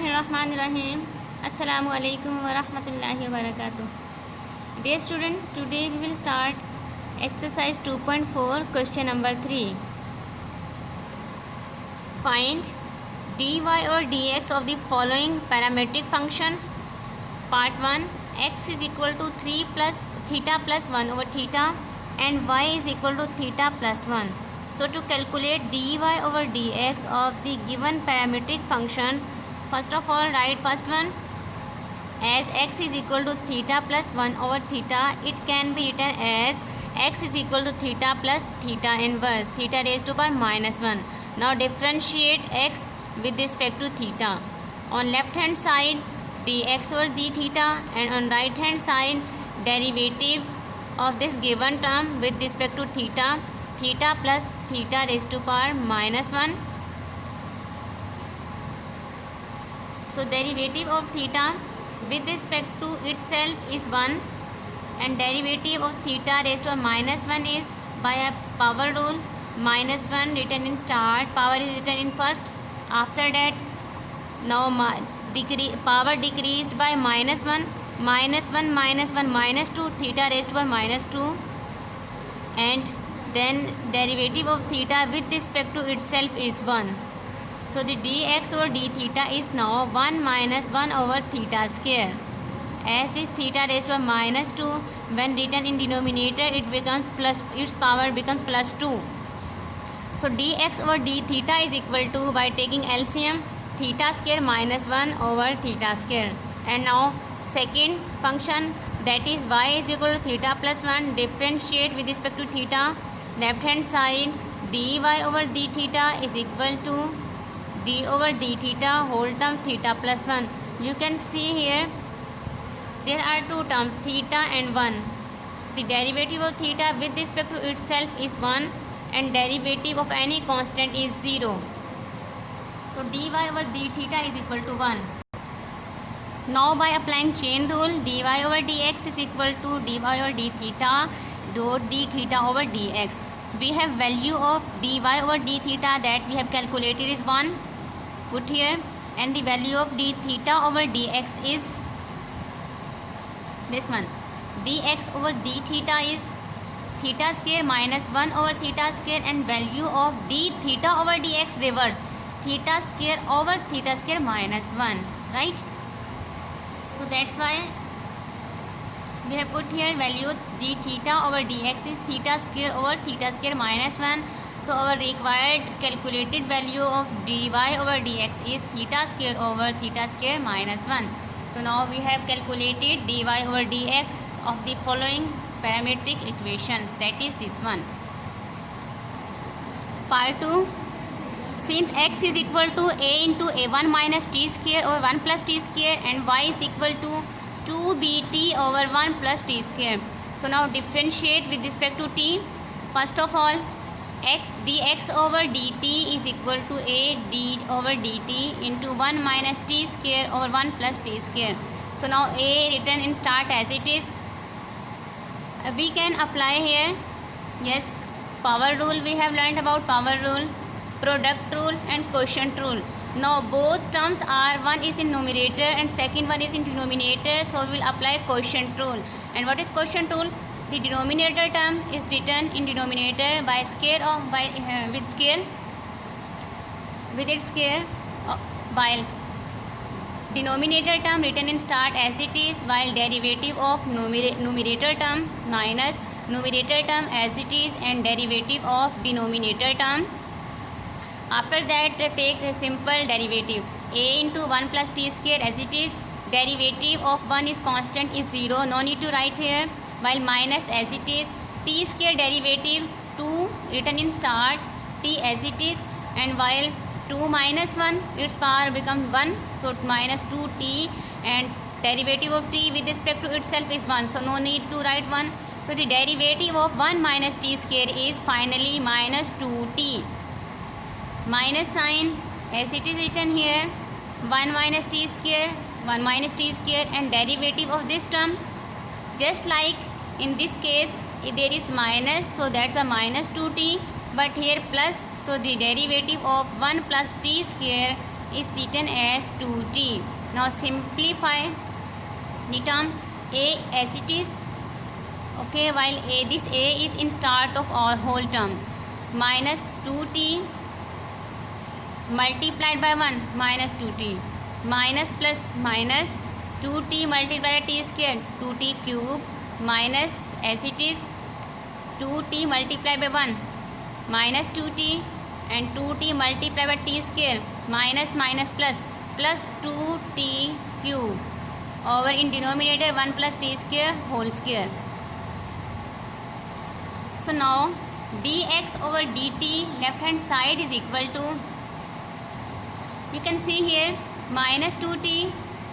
Bismillahirrahmanirrahim. Assalamu alaikum wa rahmatullahi wa barakatuh. Dear students, today we will start exercise 2.4 question number 3. Find dy or dx of the following parametric functions. Part 1, x is equal to 3 plus theta plus 1 over theta and y is equal to theta plus 1. So to calculate dy over dx of the given parametric functions, first of all write first one. As x is equal to theta plus 1 over theta, it can be written as x is equal to theta plus theta inverse, theta raised to power minus 1. Now differentiate x with respect to theta. On left hand side dx over d theta, and on right hand side derivative of this given term with respect to theta, theta plus theta raised to power minus 1. So derivative of theta with respect to itself is 1 and derivative of theta raised to power minus 1 is by a power rule. Minus 1 written in start, power is written in first. After that now power decreased by minus 1, minus 1 minus 1 minus 2, theta raised to power minus 2, and then derivative of theta with respect to itself is 1. So the dx over d theta is now 1 minus 1 over theta square. As this theta raised to a minus 2, when written in denominator it becomes plus, its power becomes plus 2. So dx over d theta is equal to, by taking LCM, theta square minus 1 over theta square. And now second function, that is y is equal to theta plus 1, differentiate with respect to theta. Left hand side dy over d theta is equal to d over d theta whole term theta plus 1. You can see here there are two terms, theta and 1. The derivative of theta with respect to itself is 1 and derivative of any constant is 0. So dy over d theta is equal to 1. Now by applying chain rule, dy over dx is equal to dy over d theta dot d theta over dx. We have value of dy over d theta that we have calculated is 1, put here, and the value of d theta over dx is this one. Dx over d theta is theta square minus 1 over theta square, and value of d theta over dx reverse, theta square over theta square minus 1, right? So that's why we have put here value d theta over dx is theta square over theta square minus 1. So our required calculated value of dy over dx is theta square over theta square minus 1. So now we have calculated dy over dx of the following parametric equations, that is this one. Part 2. Since x is equal to a into a1 minus t square over 1 plus t square and y is equal to 2bt over 1 plus t square. So now differentiate with respect to t. First of all, x dx over dt is equal to a d over dt into 1 minus t square over 1 plus t square. So now a written in start as it is. We can apply here, yes, power rule. We have learned about power rule, product rule and quotient rule. Now both terms are, one is in numerator and second one is in denominator, so we will apply quotient rule. And what is quotient rule? The denominator term is written in denominator by scale of with scale with its scale, while denominator term written in start as it is, while derivative of numerator term minus numerator term as it is, and derivative of denominator term. After that take a simple derivative, a into 1 plus t square as it is, derivative of 1 is constant is 0, no need to write here, while minus as it is, t square derivative 2 written in start, t as it is, and while 2 minus 1 its power becomes 1, so minus 2t, and derivative of t with respect to itself is 1, so no need to write 1. So the derivative of 1 minus t square is finally minus 2t. Minus sign as it is written here, 1 minus t square, 1 minus t square, and derivative of this term, just like in this case there is minus, so that's a minus 2t, but here plus, so the derivative of 1 plus t square is written as 2t. Now simplify the term a as it is. Okay, while this a is in start of our whole term. Minus 2t multiplied by 1 minus 2t, minus plus minus 2t multiplied by t square 2t cube, minus as it is 2t multiplied by 1 minus 2t, and 2t multiplied by t square minus minus plus 2t cube over in denominator 1 plus t square whole square. So now dx over dt left hand side is equal to, you can see here, minus 2t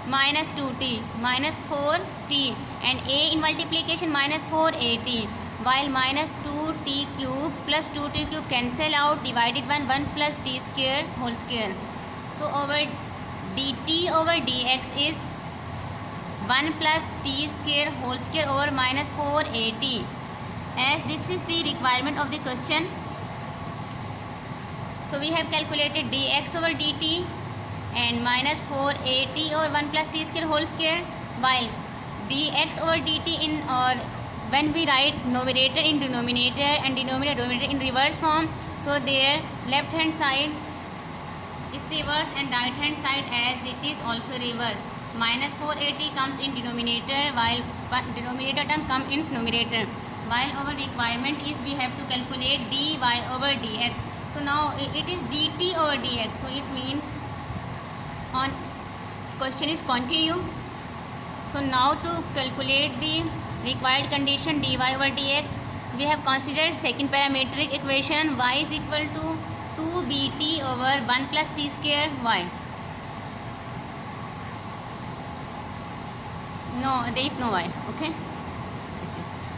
minus 2t minus 4t, and a in multiplication minus 4at, while minus 2t cube plus 2t cube cancel out, divided by 1 plus t square whole square. So over dt over dx is 1 plus t square whole square over minus 4at. As this is the requirement of the question, so we have calculated dx over dt and minus 4at over 1 plus t square whole square, while dx over dt in, or when we write numerator in denominator and denominator in reverse form, so their left hand side is reverse and right hand side as it is also reverse. Minus 4at comes in denominator while denominator term comes in numerator. While our requirement is we have to calculate dy over dx. So now it is dt over dx. So it means on question is continue. So now to calculate the required condition dy over dx, we have considered second parametric equation y is equal to 2bt over 1 plus t square y. No, there is no y. Okay.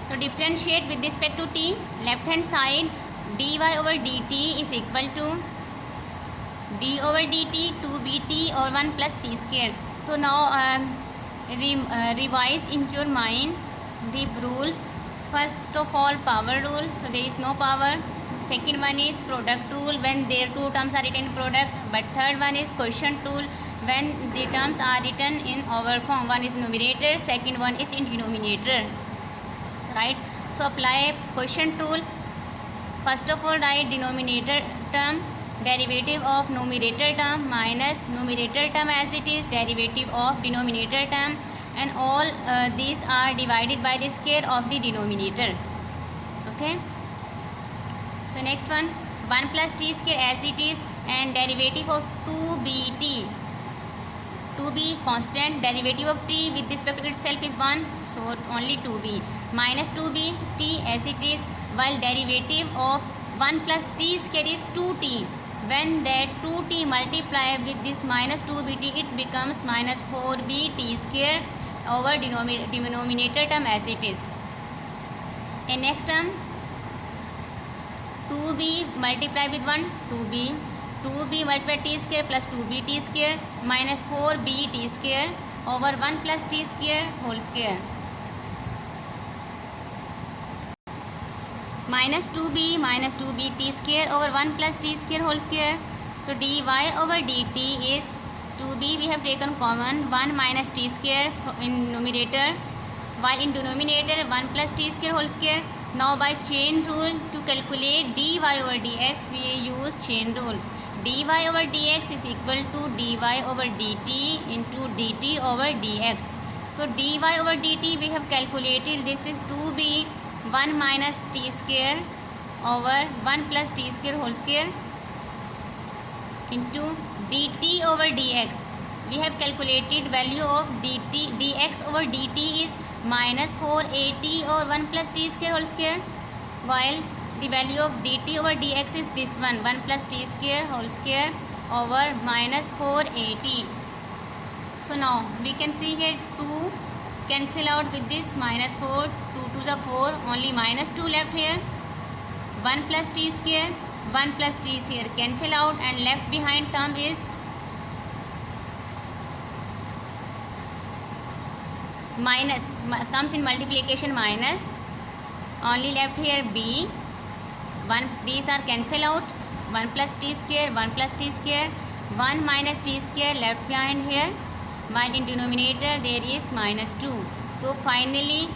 So differentiate with respect to t. Left hand side dy over dt is equal to d over dt 2bt or 1 plus t square. So now revise in your mind the rules. First of all, power rule. So there is no power. Second one is product rule when their two terms are written in product. But third one is quotient rule when the terms are written in over form. One is numerator, second one is in denominator. Right, so apply quotient rule. First of all, write denominator term derivative of numerator term minus numerator term as it is derivative of denominator term, and all these are divided by the square of the denominator. Okay, so next one 1 plus t square as it is, and derivative of 2bt, 2b constant, derivative of t with respect to itself is 1, so only 2b, minus 2b t as it is, while derivative of 1 plus t square is 2t. When that 2t multiply with this minus 2bt, it becomes minus 4b t square over denominator term as it is. And next term 2b multiply with 1 2b, 2b multiply t square plus 2b t square minus 4b t square over 1 plus t square whole square. Minus 2b t square over 1 plus t square whole square. So dy over dt is 2b, we have taken common 1 minus t square in numerator, while in denominator 1 plus t square whole square. Now by chain rule to calculate dy over dx, we use chain rule. Dy over dx is equal to dy over dt into dt over dx. So dy over dt we have calculated, this is 2b 1 minus t square over 1 plus t square whole square into dt over dx. We have calculated value of dx over dt is minus 4at over 1 plus t square whole square, while the value of dt over dx is this one 1 plus t square whole square over minus 4at. So now we can see here 2 cancel out with this minus 4, 2 to the 4, only minus 2 left here. 1 plus t square, 1 plus t square cancel out, and left behind term is minus, comes in multiplication minus, only left here b. 1 these are cancel out, 1 plus t square, 1 plus t square, 1 minus t square left behind here, while in denominator there is minus 2. So finally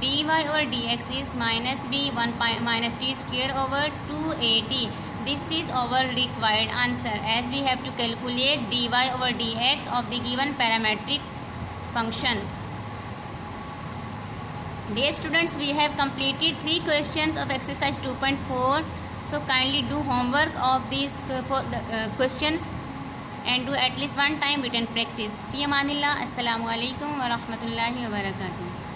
dy over dx is minus b 1 minus t square over 2at. This is our required answer, as we have to calculate dy over dx of the given parametric functions. Dear students, we have completed 3 questions of exercise 2.4. So kindly do homework of these questions and do at least one time written practice. Fi amanillah. Assalamu alaikum wa rahmatullahi wa barakatuh.